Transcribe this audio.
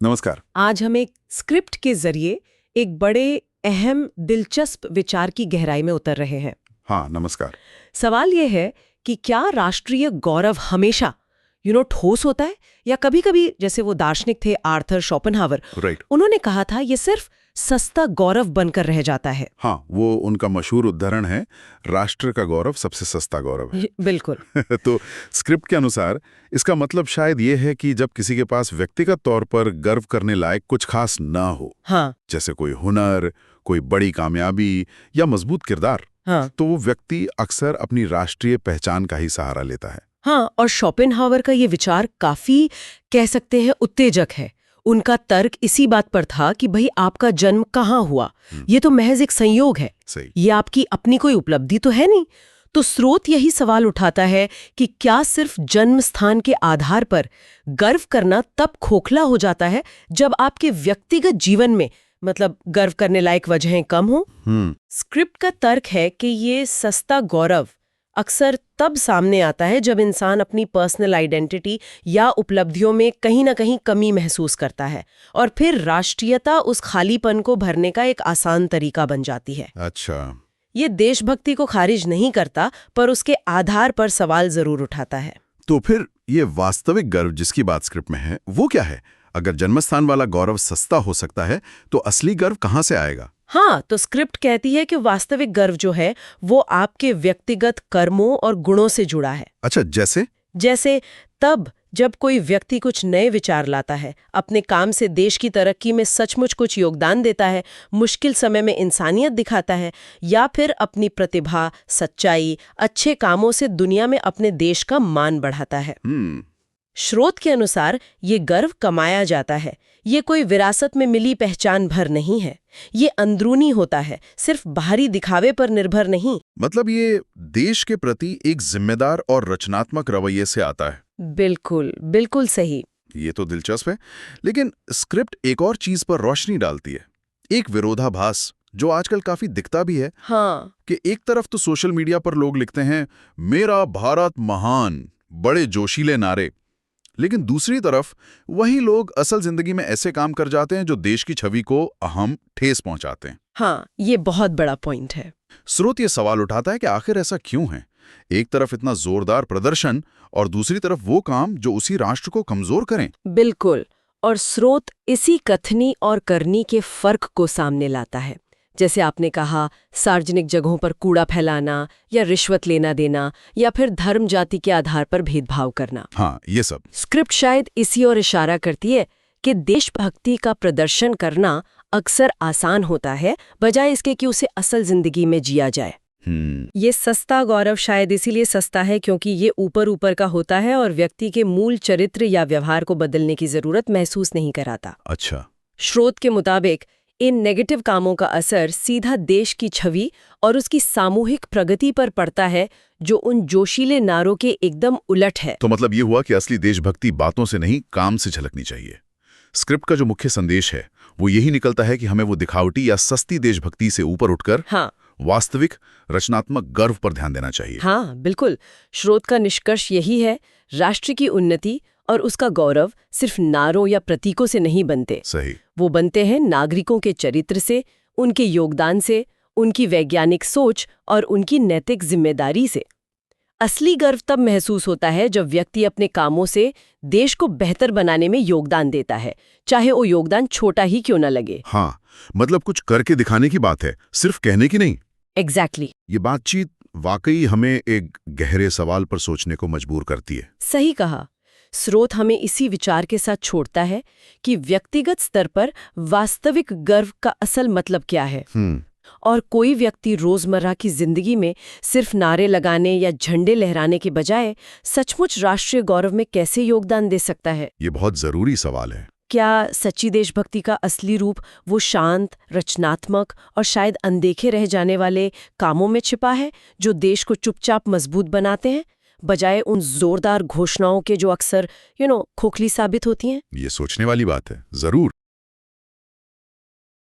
नमस्कार। आज हम एक स्क्रिप्ट के जरिए एक बड़े अहम दिलचस्प विचार की गहराई में उतर रहे हैं। हाँ, नमस्कार। सवाल ये है कि क्या राष्ट्रीय गौरव हमेशा ठोस होता है, या कभी-कभी, जैसे वो दार्शनिक थे आर्थर शोपेनहावर, राइट। उन्होंने कहा था ये सिर्फ सस्ता गौरव बनकर रह जाता है। हाँ, वो उनका मशहूर उदाहरण है, राष्ट्र का गौरव सबसे सस्ता गौरव है। बिल्कुल। तो स्क्रिप्ट के अनुसार इसका मतलब शायद ये है कि जब किसी के पास व्यक्तिगत तौर पर गर्व करने लायक कुछ खास ना हो, हाँ, जैसे कोई हुनर, कोई बड़ी कामयाबी या मजबूत किरदार, हाँ, तो वो व्यक्ति अक्सर अपनी राष्ट्रीय पहचान का ही सहारा लेता है। हाँ। और शोपेनहावर का ये विचार काफी, कह सकते हैं, उत्तेजक है। उनका तर्क इसी बात पर था कि भाई, आपका जन्म कहाँ हुआ, ये तो महज एक संयोग है। सही। ये आपकी अपनी कोई उपलब्धि तो है नहीं। तो स्रोत यही सवाल उठाता है कि क्या सिर्फ जन्म स्थान के आधार पर गर्व करना तब खोखला हो जाता है जब आपके व्यक्तिगत जीवन में, मतलब, गर्व करने लायक वजहें कम हो। स्क्रिप्ट का तर्क है कि ये सस्ता गौरव अक्सर तब सामने आता है जब इंसान अपनी पर्सनल आइडेंटिटी या उपलब्धियों में कहीं ना कहीं कमी महसूस करता है, और फिर राष्ट्रीयता उस खालीपन को भरने का एक आसान तरीका बन जाती है। अच्छा। ये देशभक्ति को खारिज नहीं करता, पर उसके आधार पर सवाल जरूर उठाता है। तो फिर ये वास्तविक गर्व जिसकी बात स्क्रिप्ट में है, वो क्या है? अगर जन्मस्थान वाला गौरव सस्ता हो सकता है, तो असली गर्व कहाँ से आएगा? हाँ, तो स्क्रिप्ट कहती है कि वास्तविक गर्व जो है वो आपके व्यक्तिगत कर्मों और गुणों से जुड़ा है। अच्छा, जैसे तब जब कोई व्यक्ति कुछ नए विचार लाता है, अपने काम से देश की तरक्की में सचमुच कुछ योगदान देता है, मुश्किल समय में इंसानियत दिखाता है, या फिर अपनी प्रतिभा, सच्चाई, अच्छे कामों से दुनिया में अपने देश का मान बढ़ाता है। स्रोत के अनुसार ये गर्व कमाया जाता है। ये कोई विरासत में मिली पहचान भर नहीं है। ये अंदरूनी होता है, सिर्फ बाहरी दिखावे पर निर्भर नहीं। मतलब ये देश के प्रति एक जिम्मेदार और रचनात्मक रवैये से आता है। बिल्कुल, बिल्कुल सही। ये तो दिलचस्प है, लेकिन स्क्रिप्ट एक और चीज पर रोशनी डालती है, एक विरोधाभास जो आजकल काफी दिखता भी है। हाँ, कि एक तरफ तो सोशल मीडिया पर लोग लिखते हैं, मेरा भारत महान, बड़े जोशीले नारे, लेकिन दूसरी तरफ वही लोग असल जिंदगी में ऐसे काम कर जाते हैं जो देश की छवि को अहम ठेस पहुंचाते हैं। हाँ, ये बहुत बड़ा पॉइंट है। स्रोत ये सवाल उठाता है कि आखिर ऐसा क्यों है? एक तरफ इतना जोरदार प्रदर्शन और दूसरी तरफ वो काम जो उसी राष्ट्र को कमजोर करें। बिल्कुल। और स्रोत इसी कथनी और करनी के फर्क को सामने लाता है। जैसे आपने कहा, सार्वजनिक जगहों पर कूड़ा फैलाना, या रिश्वत लेना देना, या फिर धर्म जाति के आधार पर भेदभाव करना। हाँ, ये सब स्क्रिप्ट शायद इसी ओर इशारा करती है कि देशभक्ति का प्रदर्शन करना अक्सर आसान होता है, बजाय इसके कि उसे असल जिंदगी में जिया जाए। ये सस्ता गौरव शायद इसीलिए सस्ता है क्योंकि ये ऊपर ऊपर का होता है और व्यक्ति के मूल चरित्र या व्यवहार को बदलने की जरूरत महसूस नहीं कराता। अच्छा। स्रोत के मुताबिक इन नेगेटिव कामों का असर सीधा देश की छवि और उसकी सामूहिक प्रगति पर पड़ता है, जो उन जोशीले नारों के एकदम उलट है। तो मतलब ये हुआ कि असली देशभक्ति बातों से नहीं, काम से झलकनी चाहिए। स्क्रिप्ट का जो मुख्य संदेश है वो यही निकलता है कि हमें वो दिखावटी या सस्ती देशभक्ति से ऊपर उठकर वास्तविक रचनात्मक गर्व पर ध्यान देना चाहिए। हाँ, बिल्कुल। स्रोत का निष्कर्ष यही है, राष्ट्र की उन्नति और उसका गौरव सिर्फ नारों या प्रतीकों से नहीं बनते। सही। वो बनते हैं नागरिकों के चरित्र से, उनके योगदान से, उनकी वैज्ञानिक सोच और उनकी नैतिक जिम्मेदारी से। असली गर्व तब महसूस होता है जब व्यक्ति अपने कामों से देश को बेहतर बनाने में योगदान देता है, चाहे वो योगदान छोटा ही क्यों न लगे। हाँ, मतलब कुछ करके दिखाने की बात है, सिर्फ कहने की नहीं। एग्जैक्टली। ये बातचीत वाकई हमें एक गहरे सवाल पर सोचने को मजबूर करती है। सही कहा। स्रोत हमें इसी विचार के साथ छोड़ता है कि व्यक्तिगत स्तर पर वास्तविक गर्व का असल मतलब क्या है, और कोई व्यक्ति रोजमर्रा की जिंदगी में सिर्फ नारे लगाने या झंडे लहराने के बजाय सचमुच राष्ट्रीय गौरव में कैसे योगदान दे सकता है। ये बहुत जरूरी सवाल है। क्या सच्ची देशभक्ति का असली रूप वो शांत, रचनात्मक और शायद अनदेखे रह जाने वाले कामों में छिपा है, जो देश को चुपचाप मजबूत बनाते हैं, बजाय उन जोरदार घोषणाओं के जो अक्सर खोखली साबित होती हैं? ये सोचने वाली बात है, जरूर।